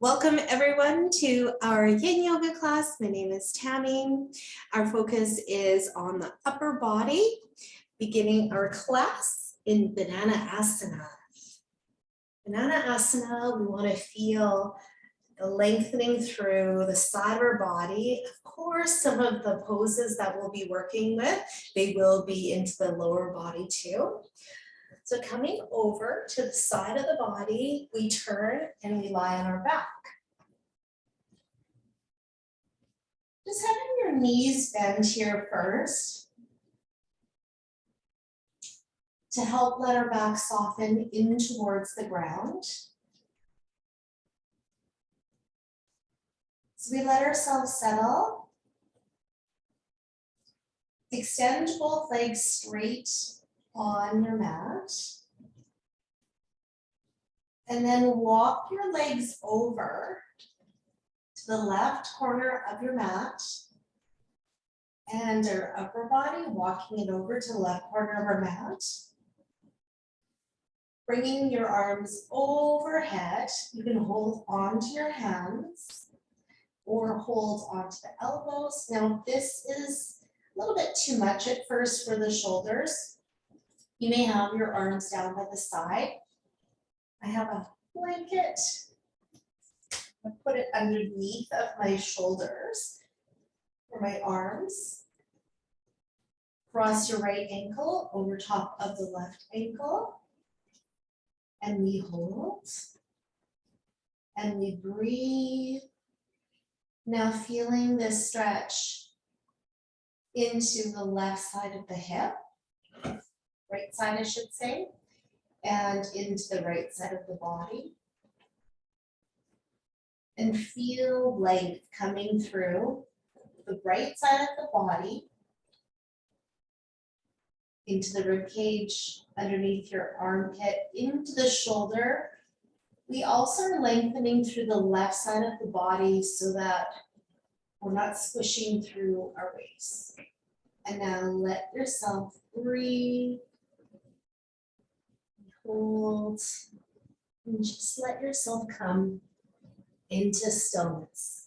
Welcome everyone to our yin yoga class. My name is Tammy. Our focus is on the upper body, beginning our class in Banana Asana. Banana Asana, we want to feel the lengthening through the side of our body. Of course, some of the poses that we'll be working with, they will be into the lower body too. So coming over to the side of the body, we turn and we lie on our back. Just having your knees bend here first to help let our back soften in towards the ground. So we let ourselves settle. Extend both legs straight on your mat. And then walk your legs over to the left corner of your mat and our upper body, walking it over to the left corner of our mat. Bringing your arms overhead. You can hold onto your hands or hold onto the elbows. Now this is a little bit too much at first for the shoulders. You may have your arms down by the side. I have a blanket. I put it underneath of my shoulders for my arms. Cross your right ankle over top of the left ankle. And we hold. And we breathe. Now feeling this stretch into the left side of the hip. Right side, I should say, and into the right side of the body. And feel length coming through the right side of the body, into the rib cage, underneath your armpit, into the shoulder. We also are lengthening through the left side of the body so that we're not squishing through our waist. And now let yourself breathe. Hold, and just let yourself come into stillness.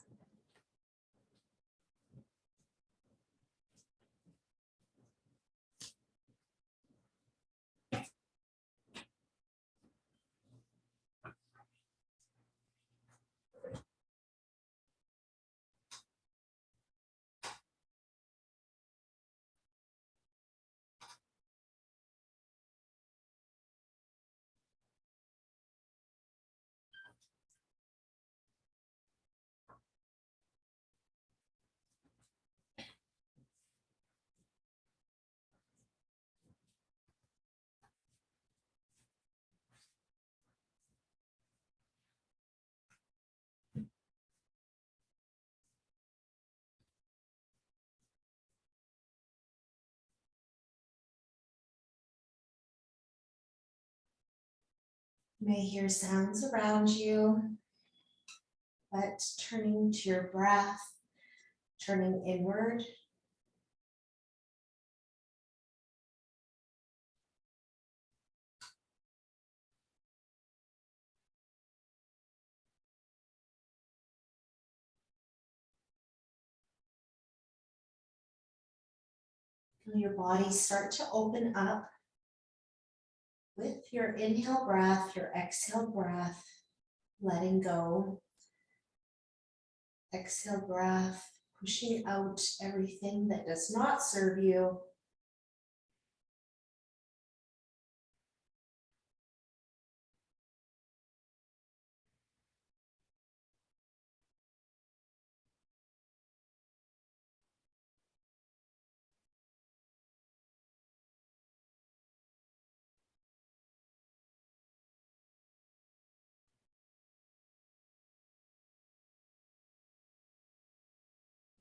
You may hear sounds around you, but turning to your breath, turning inward. Feel your body start to open up with your inhale breath, your exhale breath, letting go. Exhale breath, pushing out everything that does not serve you.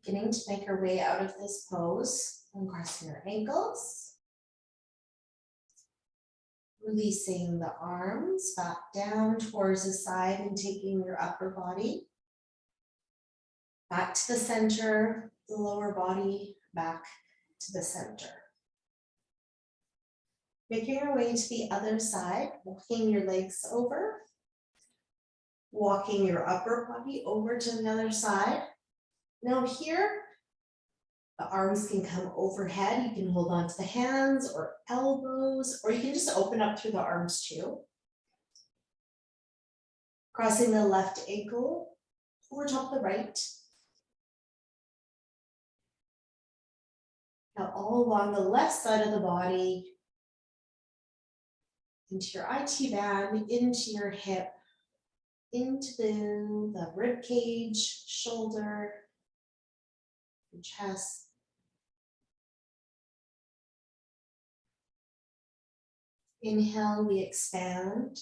Beginning to make our way out of this pose and crossing your ankles. Releasing the arms back down towards the side and taking your upper body back to the center, the lower body back to the center. Making our way to the other side, walking your legs over. walking your upper body over to the other side. Now here, the arms can come overhead. You can hold on to the hands or elbows, or you can just open up through the arms too. Crossing the left ankle over top of the right. Now all along the left side of the body, into your IT band, into your hip, into the rib cage, shoulder, your chest. Inhale, we expand.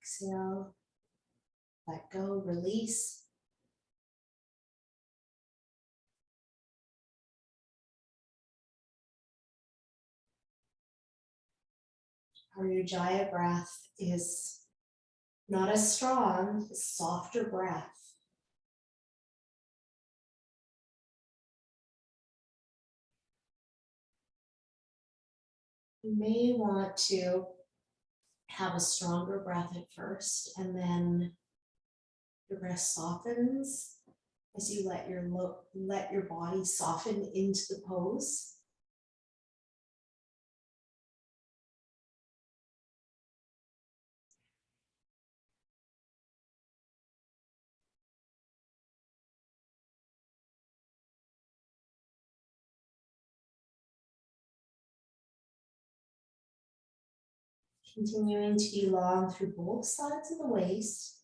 Exhale, let go, release. Our Ujjayi breath is not as strong, a softer breath. You may want to have a stronger breath at first, and then the breath softens as you let your body soften into the pose. Continuing to be long through both sides of the waist.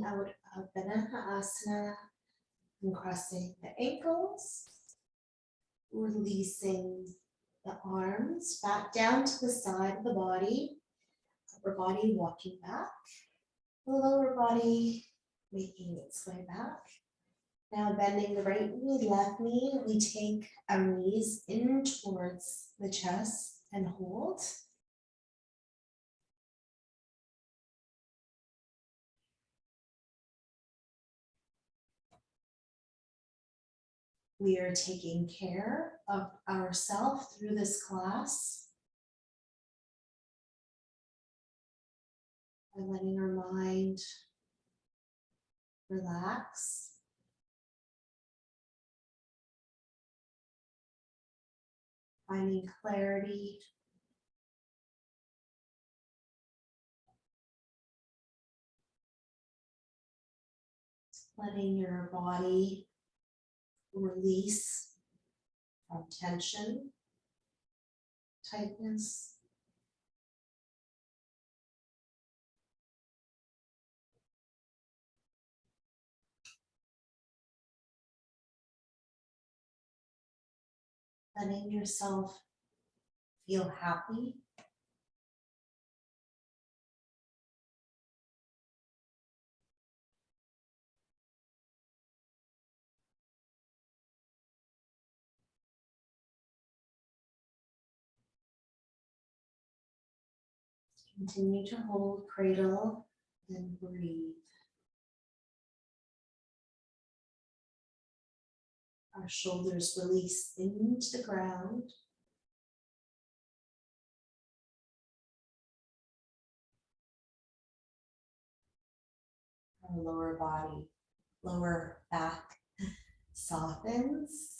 Out of Asana and crossing the ankles, releasing the arms back down to the side of the body, upper body walking back, the lower body making its way back. Now bending the right knee, left knee, we take our knees in towards the chest and hold. We are taking care of ourselves through this class by letting our mind relax. Finding clarity. Letting your body release from tension, tightness. Letting yourself feel happy. Continue to hold cradle and breathe. Our shoulders release into the ground. Our lower body, lower back softens.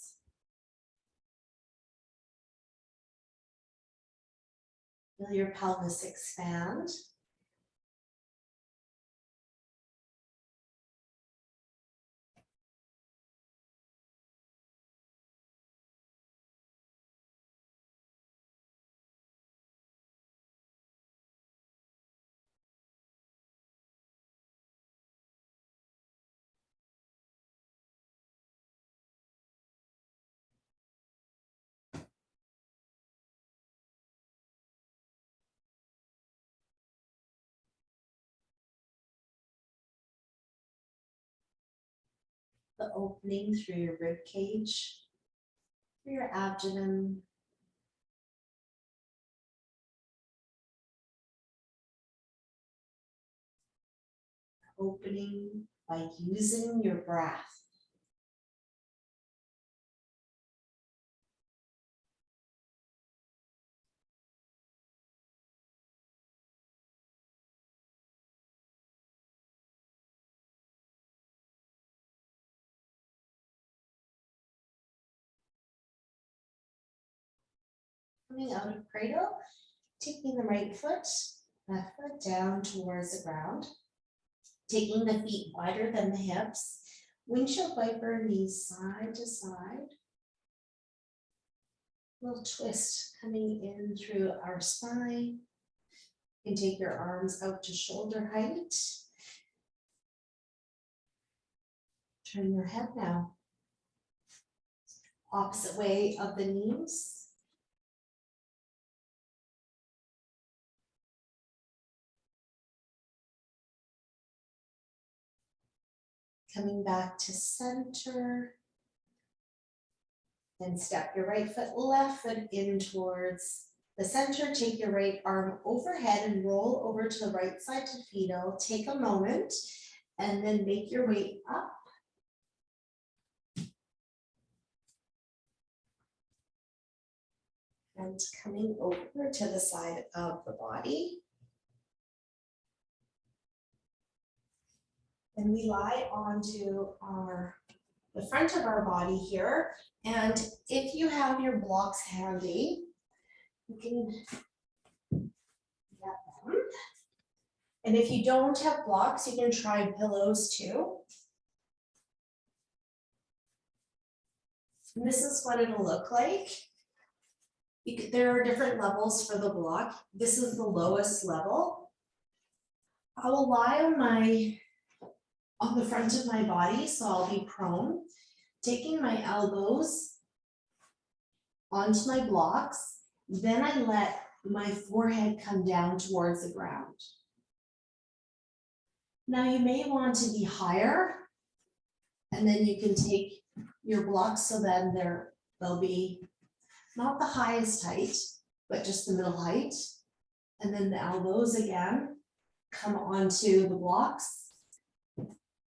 Feel your pelvis expand. The opening through your rib cage, through your abdomen. Opening by using your breath. Coming out of cradle, taking the right foot, left foot down towards the ground. Taking the feet wider than the hips. Windshield wiper, knees side to side. Little twist coming in through our spine. You can take your arms out to shoulder height. Turn your head now. Opposite way of the knees. Coming back to center. Then step your right foot, left foot in towards the center. Take your right arm overhead and roll over to the right side to fetal. Take a moment and then make your way up. And coming over to the side of the body. And we lie onto the front of our body here. And if you have your blocks handy, you can get them. And if you don't have blocks, you can try pillows too. And this is what it'll look like. There are different levels for the block. This is the lowest level. I will lie on the front of my body, so I'll be prone, taking my elbows onto my blocks. Then I let my forehead come down towards the ground. Now you may want to be higher, and then you can take your blocks so then they'll be not the highest height, but just the middle height. And then the elbows again come onto the blocks.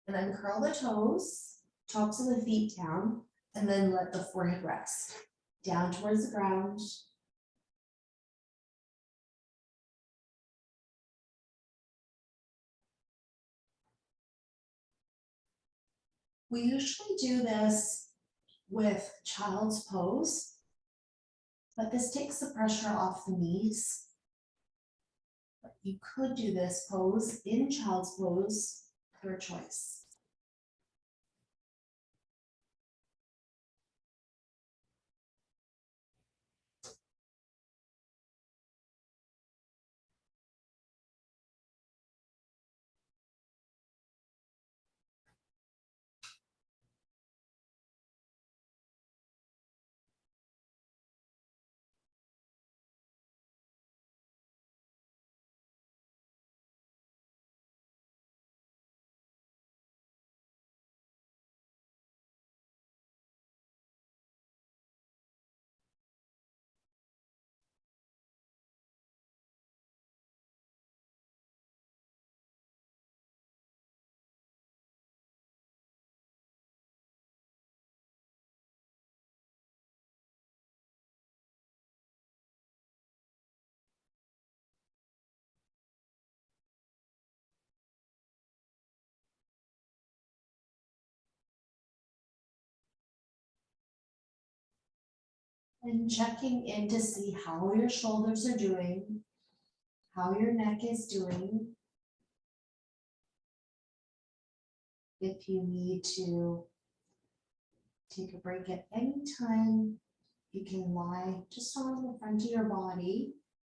And then curl the toes, tops of the feet down, and then let the forehead rest. Down towards the ground. We usually do this with child's pose, but this takes the pressure off the knees. But you could do this pose in child's pose, your choice. And checking in to see how your shoulders are doing, how your neck is doing. If you need to take a break at any time, you can lie just on the front of your body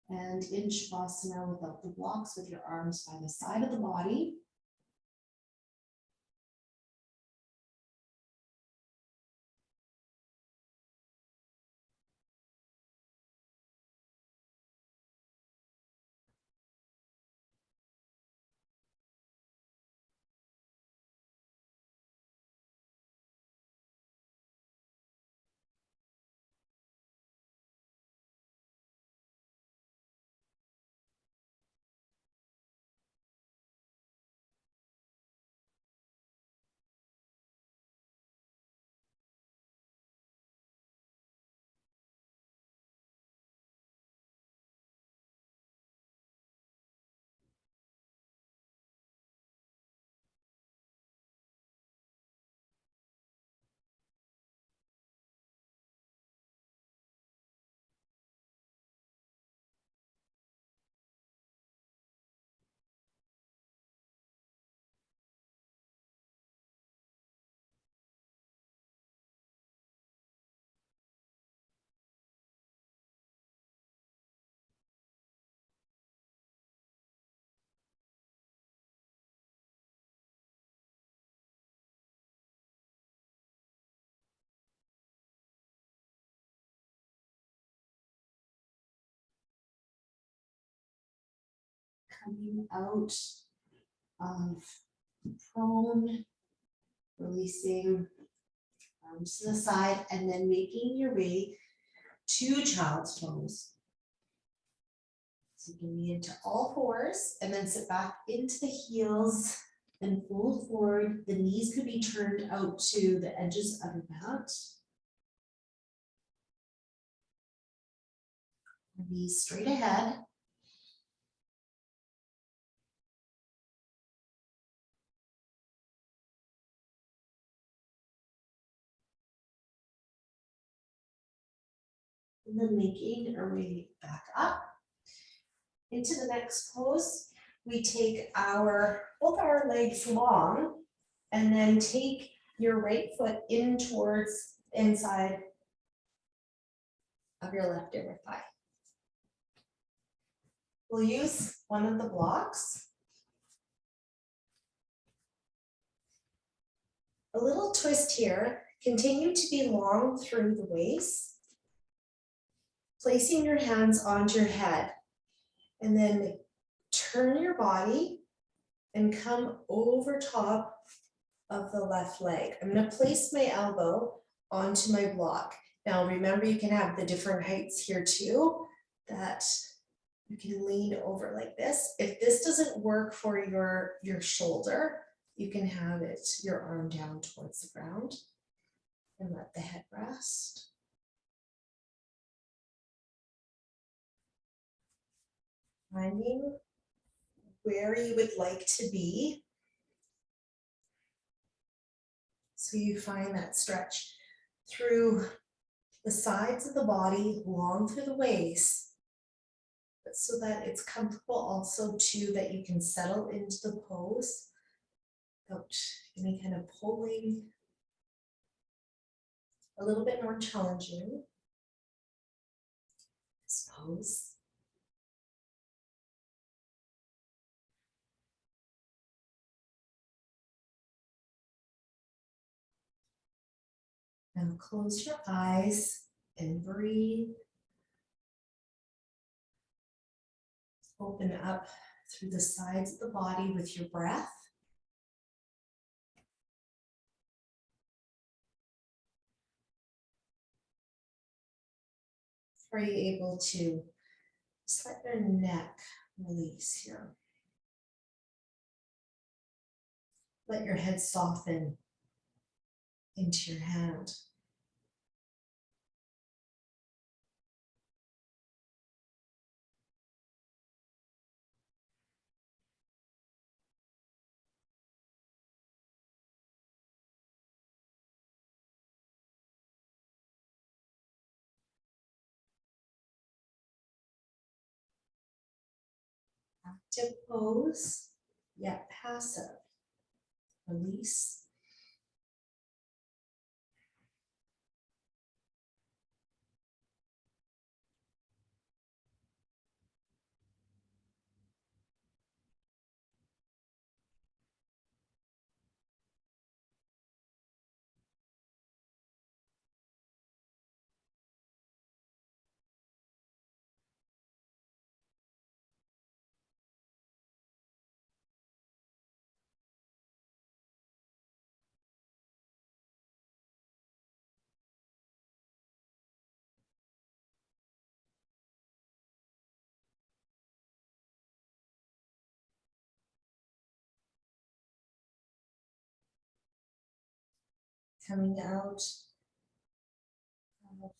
and in Shavasana without the blocks, with your arms by the side of the body. Coming out of prone, releasing arms to the side, and then making your way to child's pose. So you can be into all fours and then sit back into the heels and fold forward. The knees could be turned out to the edges of your mat. Be straight ahead. And then making our way back up into the next pose. We take both our legs long and then take your right foot in towards inside of your left inner thigh. We'll use one of the blocks. A little twist here. Continue to be long through the waist. Placing your hands onto your head. And then turn your body and come over top of the left leg. I'm going to place my elbow onto my block. Now remember, you can have the different heights here too, that you can lean over like this. If this doesn't work for your shoulder, you can have your arm down towards the ground and let the head rest. Finding where you would like to be. So you find that stretch through the sides of the body, long through the waist, but so that it's comfortable also too, that you can settle into the pose without any kind of pulling. A little bit more challenging, this pose. Now close your eyes and breathe. Open up through the sides of the body with your breath. Are you able to just let your neck release here? Let your head soften into your hand. Active pose, yet passive. Release. Coming out of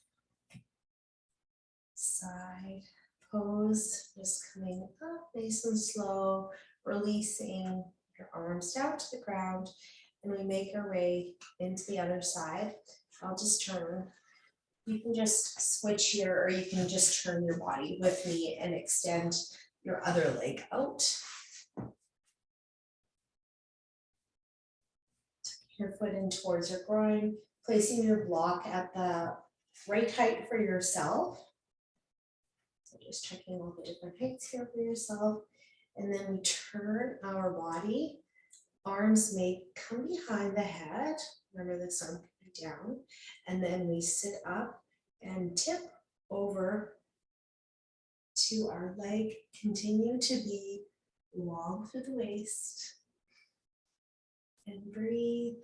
side pose, just coming up nice and slow, releasing your arms down to the ground, and we make our way into the other side. I'll just turn. You can just switch here, or you can just turn your body with me and extend your other leg out. Tuck your foot in towards your groin, placing your block at the right height for yourself. So just checking all the different heights here for yourself. And then we turn our body. Arms may come behind the head. Remember, this arm can be down. And then we sit up and tip over to our leg. Continue to be long through the waist. And breathe.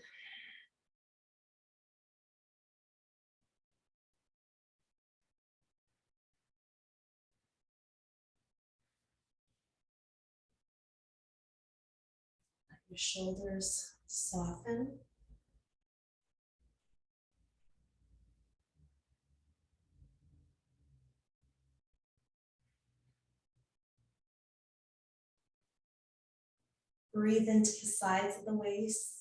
Let your shoulders soften. Breathe into the sides of the waist.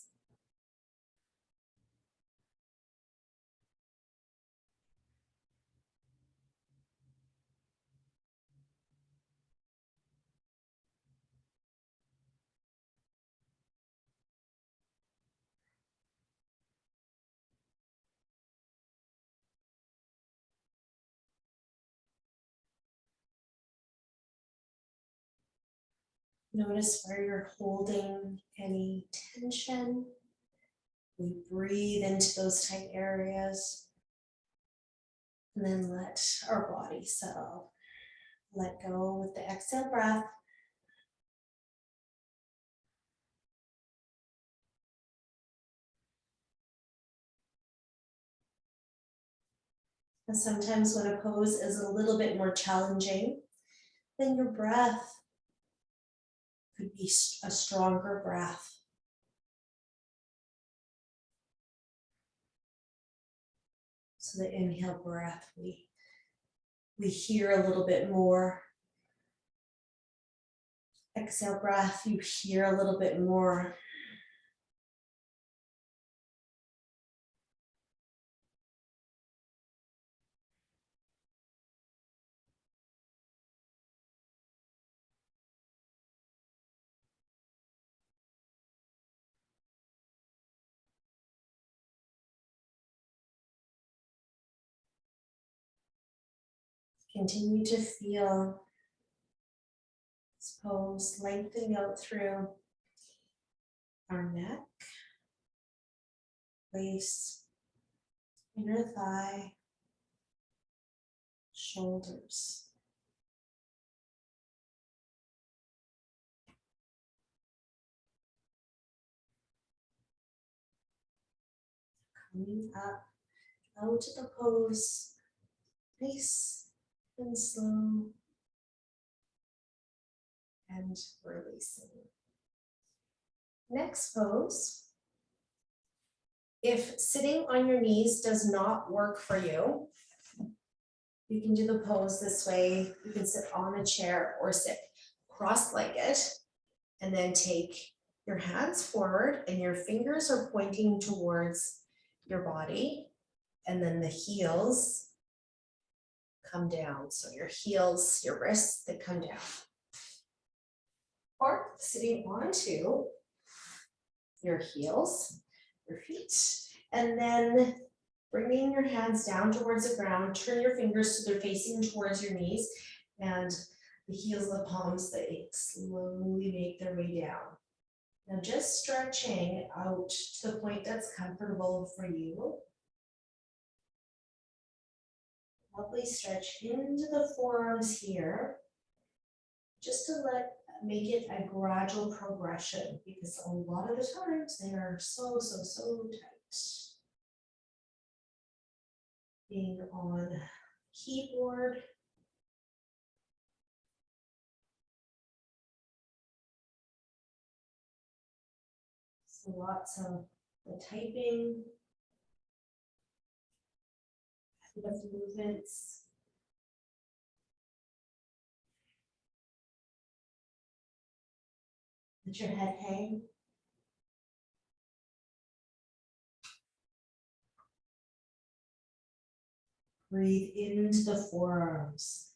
Notice where you're holding any tension. We breathe into those tight areas. And then let our body settle. Let go with the exhale breath. And sometimes when a pose is a little bit more challenging, then your breath could be a stronger breath. So the inhale breath, we hear a little bit more. Exhale breath, you hear a little bit more. Continue to feel this pose lengthening out through our neck, waist, inner thigh, shoulders. Coming up out of the pose, nice and slow, and releasing. Next pose. If sitting on your knees does not work for you, you can do the pose this way. You can sit on a chair or sit cross-legged and then take your hands forward and your fingers are pointing towards your body, and then the heels come down. So your heels, your wrists, they come down. Or sitting onto your heels, your feet, and then bringing your hands down towards the ground, turn your fingers so they're facing towards your knees, and the heels of the palms, they slowly make their way down. Now just stretching out to the point that's comfortable for you. Lovely stretch into the forearms here, just to make it a gradual progression, because a lot of the times they are so tight. Being on keyboard, so lots of the typing, the movements. Let your head hang. Breathe into the forearms.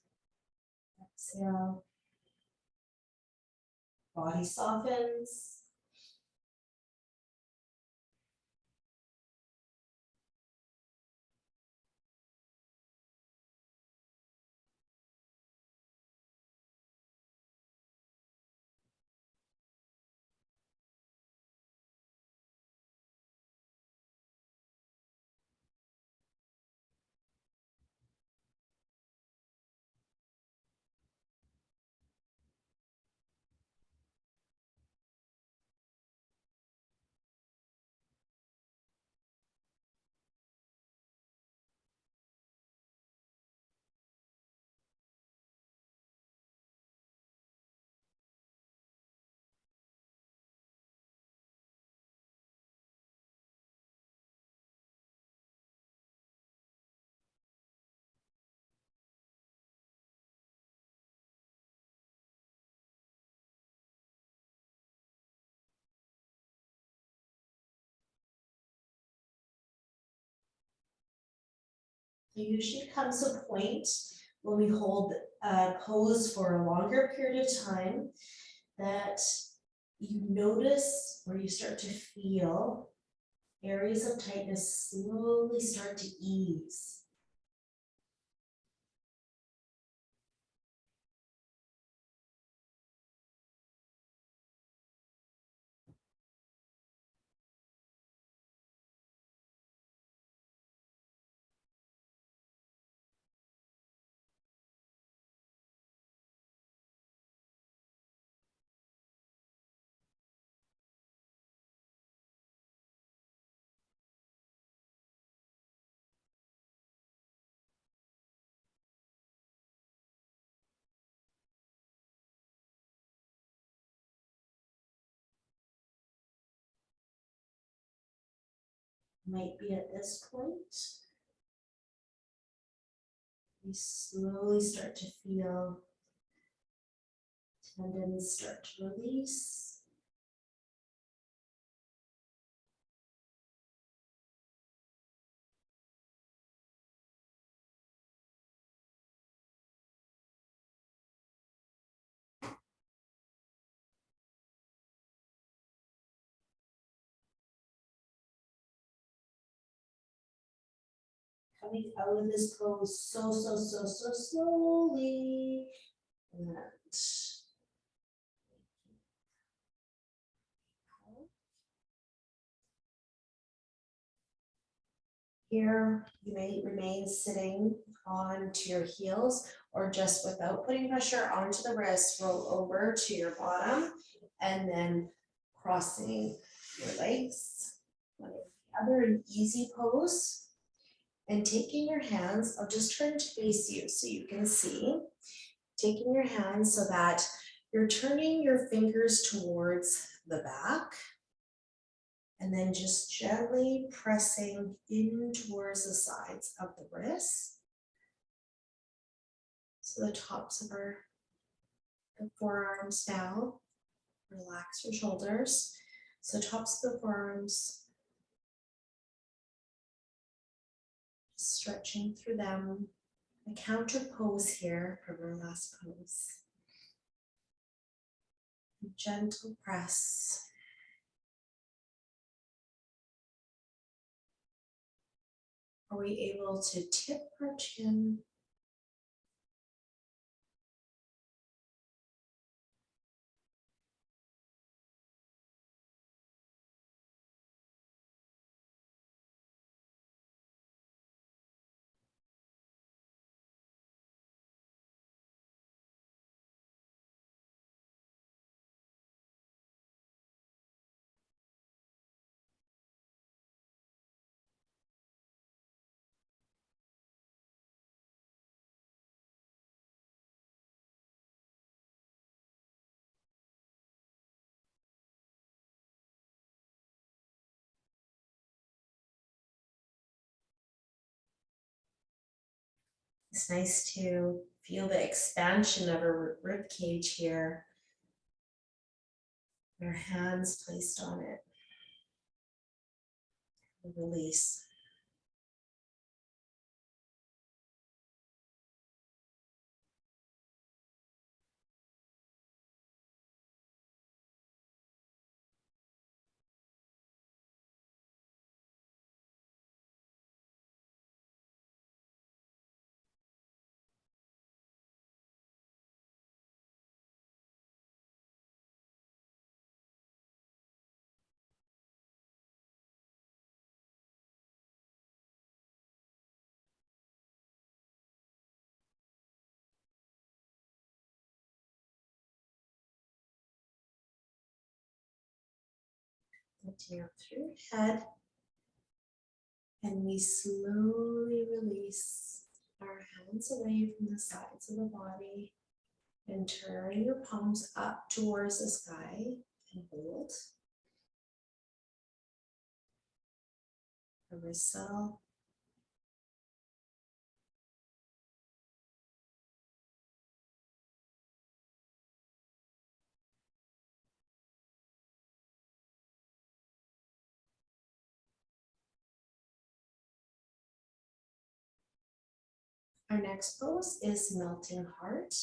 Exhale. Body softens. There usually comes a point when we hold a pose for a longer period of time that you notice or you start to feel areas of tightness slowly start to ease. Might be at this point. You slowly start to feel tendons start to release. coming out of this pose so slowly. And here, you may remain sitting onto your heels or just without putting pressure onto the wrist, roll over to your bottom and then crossing your legs. Other easy pose and taking your hands, I'll just turn to face you so you can see. Taking your hands so that you're turning your fingers towards the back. And then just gently pressing in towards the sides of the wrists. So the tops of our forearms down. Relax your shoulders. So tops of the forearms. Stretching through them. A counter pose here from our last pose. A gentle press. Are we able to tip our chin? It's nice to feel the expansion of our rib cage here. Our hands placed on it. Release. Lifting up through your head, and we slowly release our hands away from the sides of the body and turn your palms up towards the sky and hold. A whistle. Our next pose is melting heart,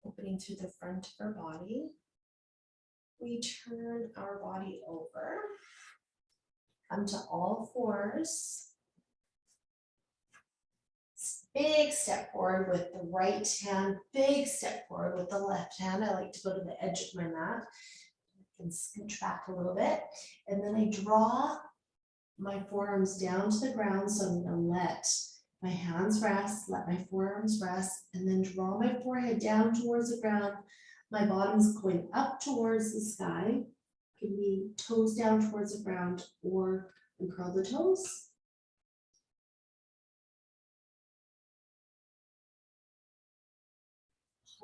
opening through the front of our body. We turn our body over, come to all fours. Big step forward with the right hand, big step forward with the left hand. I like to go to the edge of my mat. I can contract a little bit. And then I draw my forearms down to the ground. So I'm gonna let my hands rest, let my forearms rest, and then draw my forehead down towards the ground. My bottom's going up towards the sky. Can be toes down towards the ground or uncurl the toes.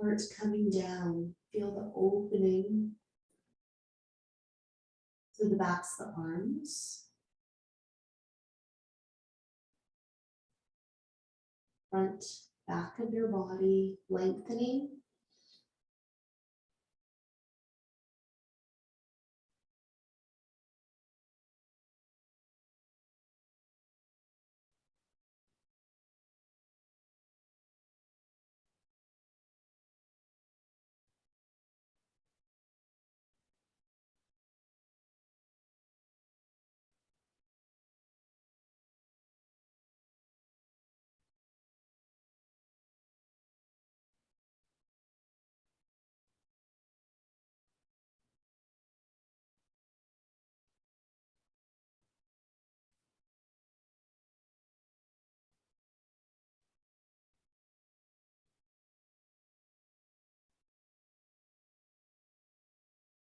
Heart coming down. Feel the opening through the backs of the arms. Front, back of your body lengthening.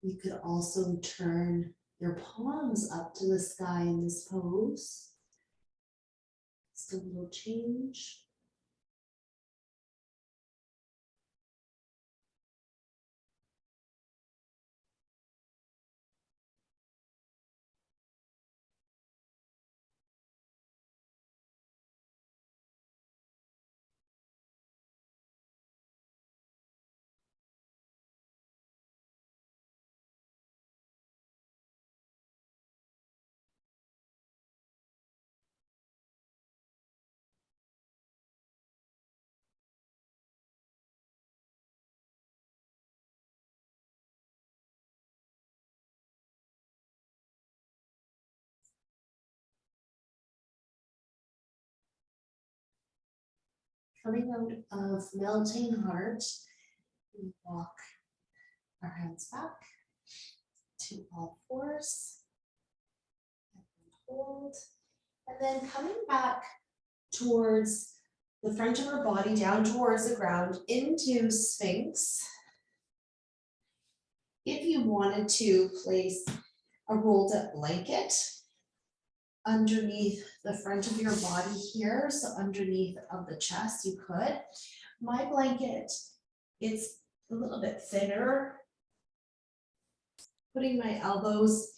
You could also turn your palms up to the sky in this pose. Just a little change. Coming out of melting heart, we walk our hands back to all fours and hold. And then coming back towards the front of our body, down towards the ground, into Sphinx. If you wanted to place a rolled up blanket underneath the front of your body here, so underneath of the chest, you could. My blanket, it's a little bit thinner. Putting my elbows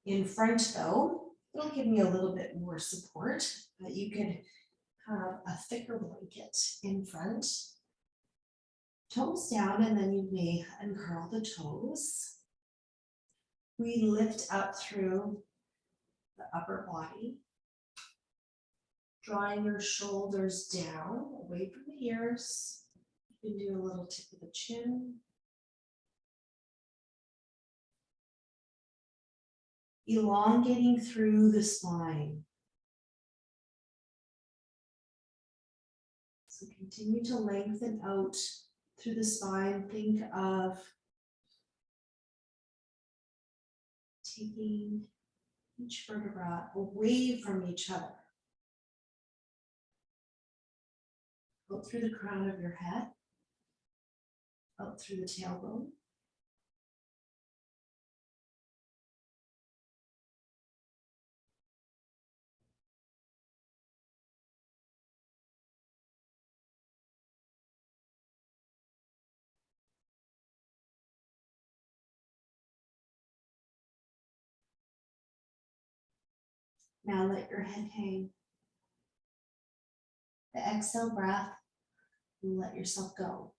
in front though, it'll give me a little bit more support, but you could have a thicker blanket in front. Toes down, and then you may uncurl the toes. We lift up through the upper body, drawing your shoulders down, away from the ears. You can do a little tip of the chin. Elongating through the spine. So continue to lengthen out through the spine. Think of taking each vertebra away from each other. Out through the crown of your head, out through the tailbone. Now let your head hang. The exhale breath, let yourself go.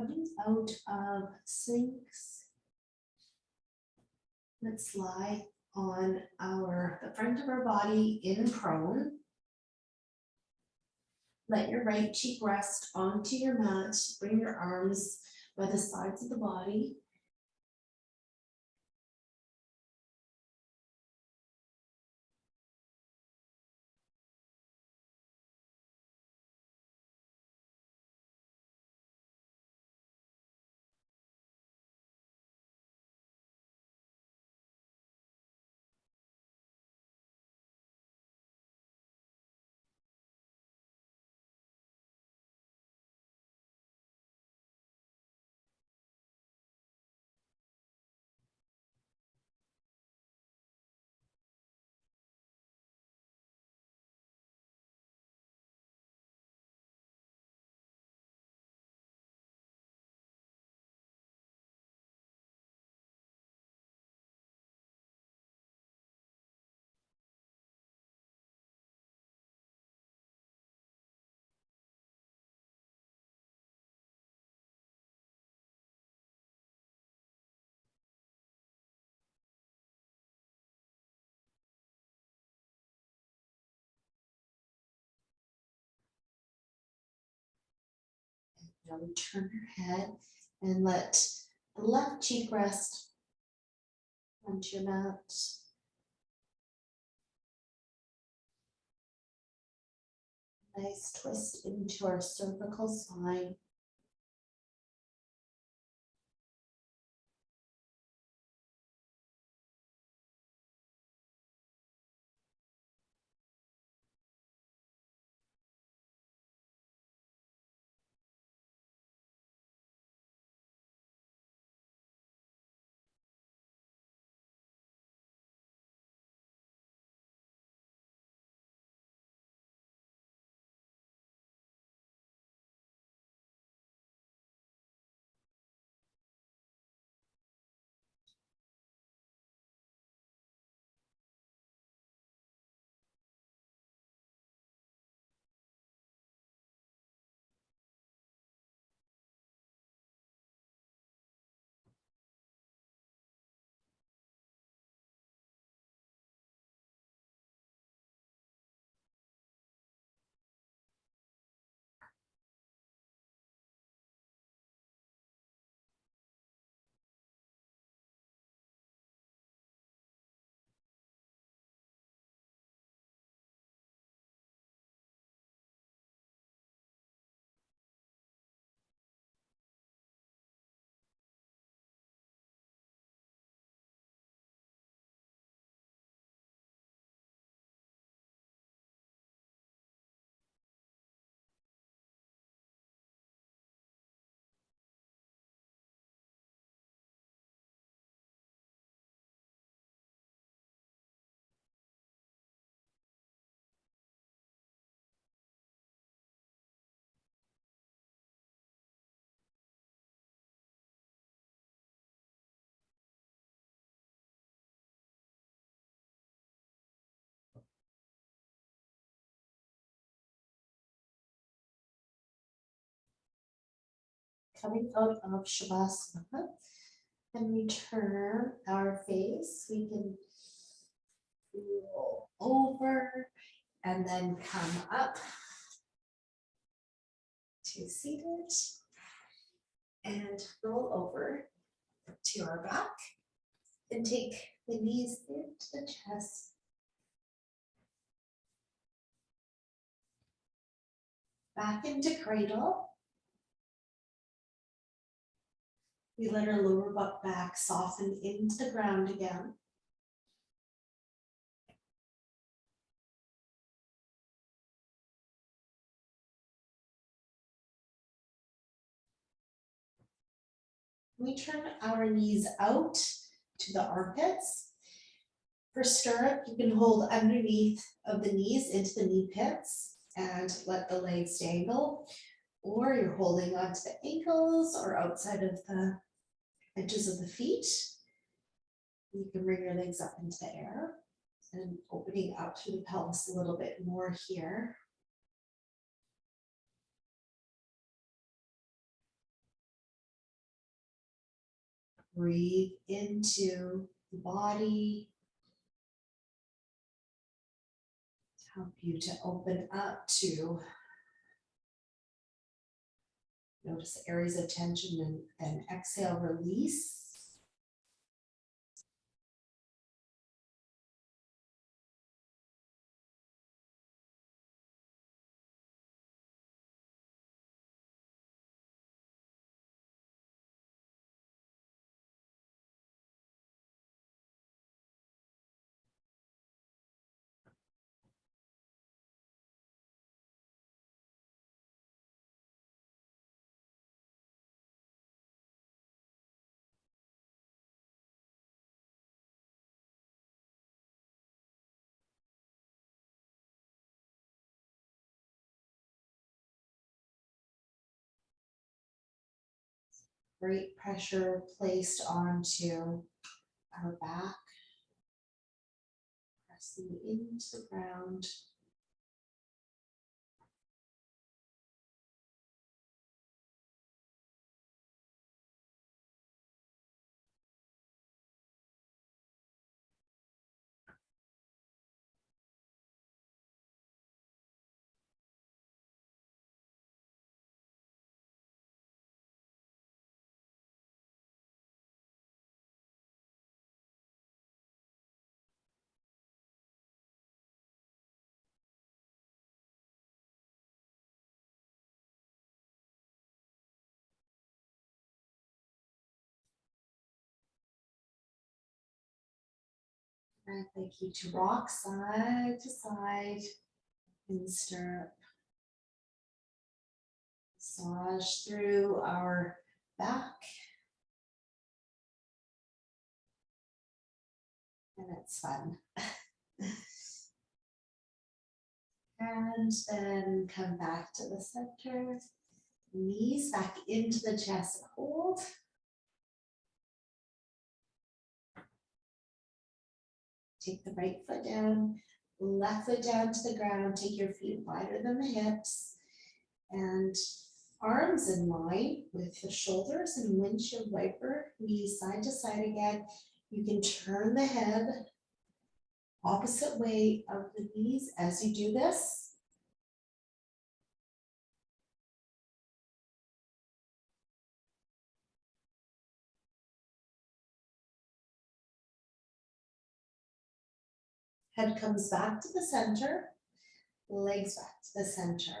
Coming out of Sphinx, let's lie on the front of our body in prone. Let your right cheek rest onto your mat. Bring your arms by the sides of the body. Now we turn your head and let the left cheek rest onto your mat. Nice twist into our cervical spine. Coming out of Shavasana, and we turn our face. We can roll over and then come up to seated and roll over to our back and take the knees into the chest. Back into cradle. We let our lower butt back soften into the ground again. We turn our knees out to the armpits. For stirrup, you can hold underneath of the knees into the knee pits and let the legs dangle, or you're holding onto the ankles or outside of the edges of the feet. You can bring your legs up into the air and opening out through the pelvis a little bit more here. Breathe into the body. Help you to open up to Notice areas of tension and then exhale, release. Great pressure placed onto our back, pressing into the ground. I'd like you to rock side to side in stirrup. Massage through our back. And it's fun. And then come back to the center. Knees back into the chest, hold. Take the right foot down, left foot down to the ground. Take your feet wider than the hips. And arms in line with the shoulders and windshield wiper. Knees side to side again. You can turn the head opposite way of the knees as you do this. Head comes back to the center, legs back to the center.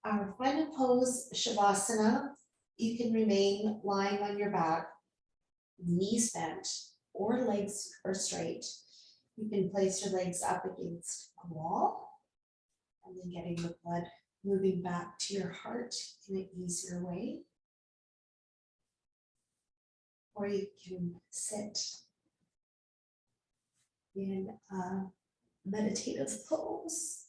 Our final pose, Shavasana, you can remain lying on your back, knees bent, or legs are straight. You can place your legs up against a wall, and then getting the blood moving back to your heart in an easier way. Or you can sit in a meditative pose.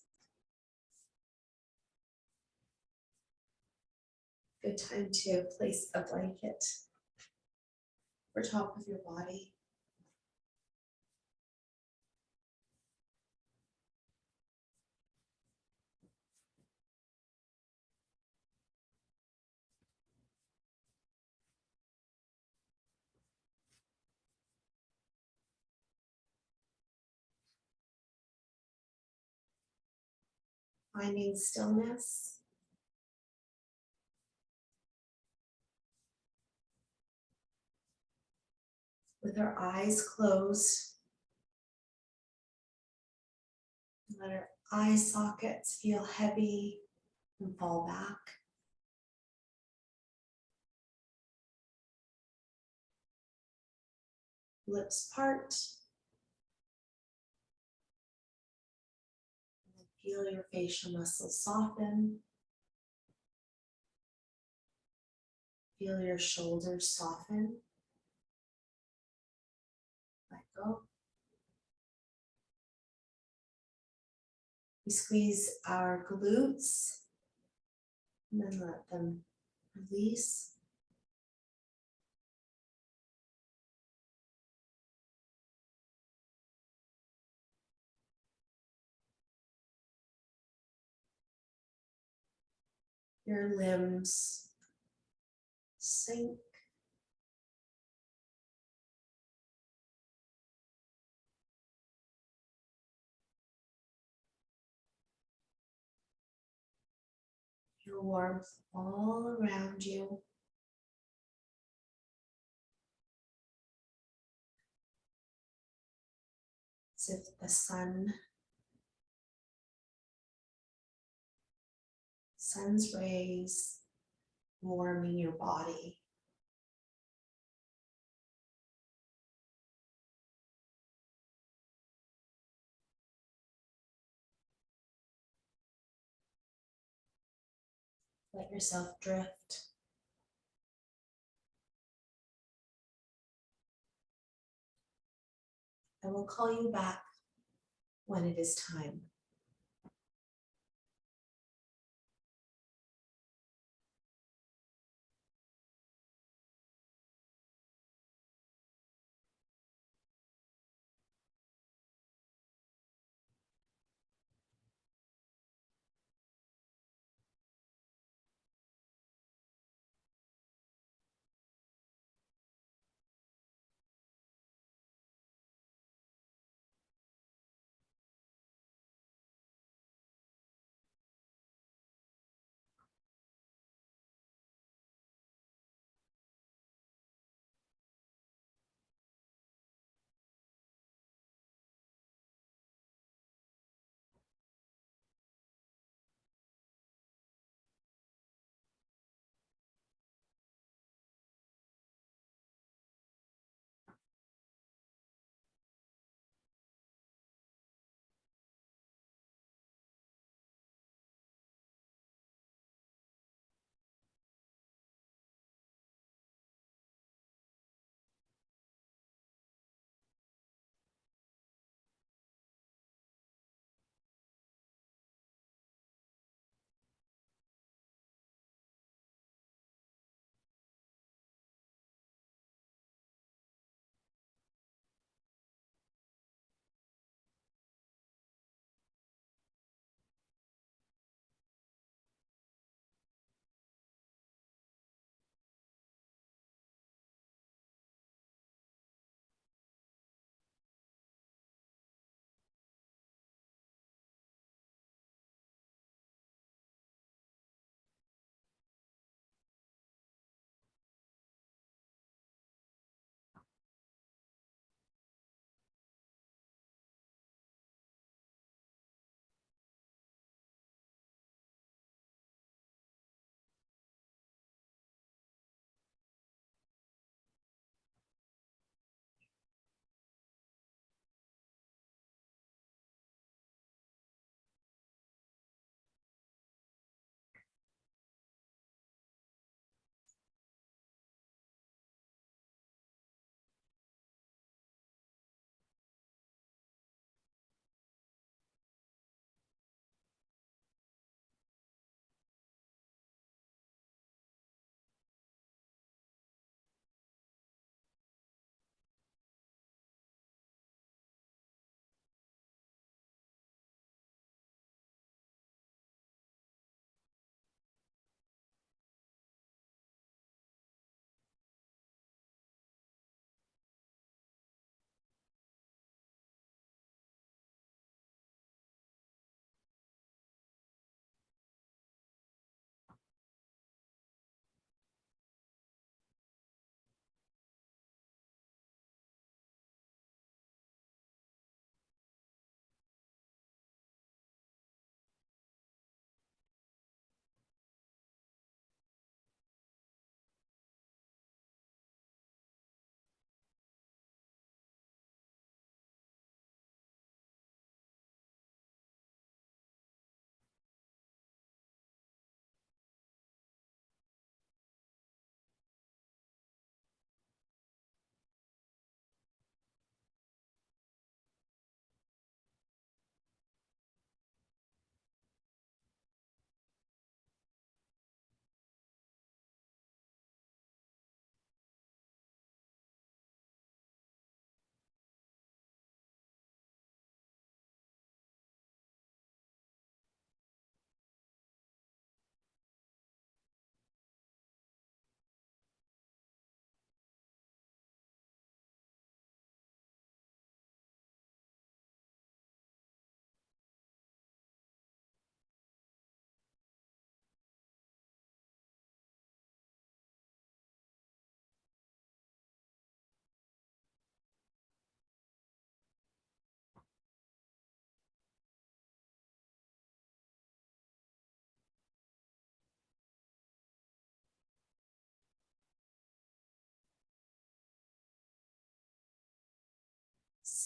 Good time to place a blanket over top of your body. Finding stillness. With our eyes closed, let our eye sockets feel heavy and fall back. Lips part. And then feel your facial muscles soften. Feel your shoulders soften. Let go. We squeeze our glutes and then let them release. Your limbs sink. your warmth all around you. As if the sun's rays warming your body. Let yourself drift. I will call you back when it is time.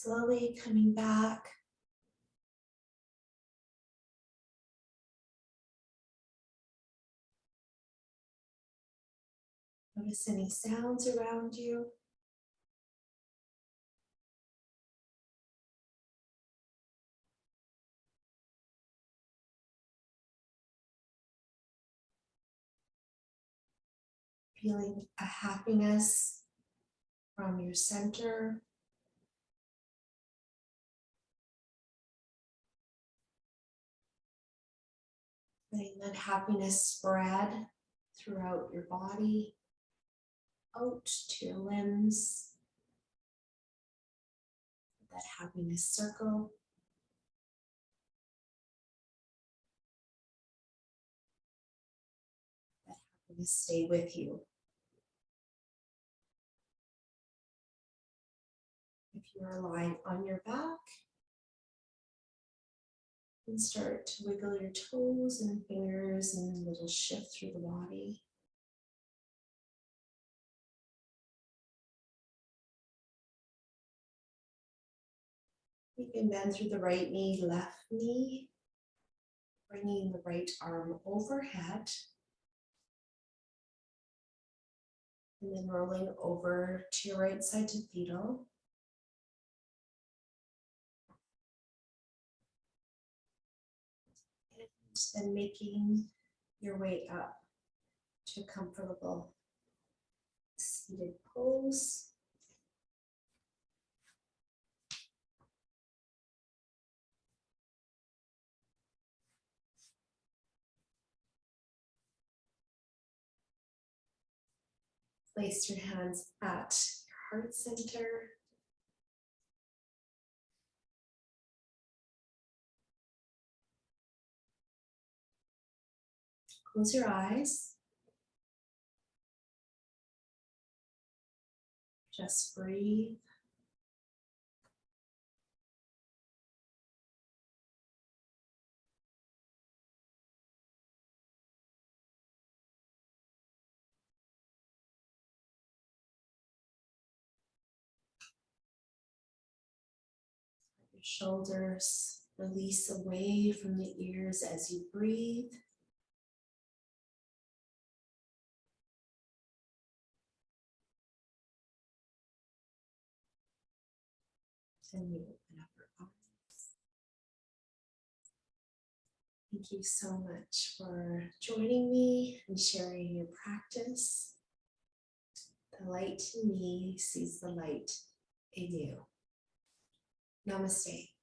Slowly coming back. Notice any sounds around you. Feeling a happiness from your center. Letting that happiness spread throughout your body, out to your limbs. That happiness circle. That happiness stay with you. If you are lying on your back, and start to wiggle your toes and fingers and a little shift through the body. You can bend through the right knee, left knee, bringing the right arm overhead, and then rolling over to your right side to fetal. And then making your way up to a comfortable seated pose. Place your hands at your heart center. Close your eyes. Just breathe. Your shoulders release away from the ears as you breathe. And you open up your eyes. Thank you so much for joining me and sharing your practice. The light in me sees the light in you. Namaste.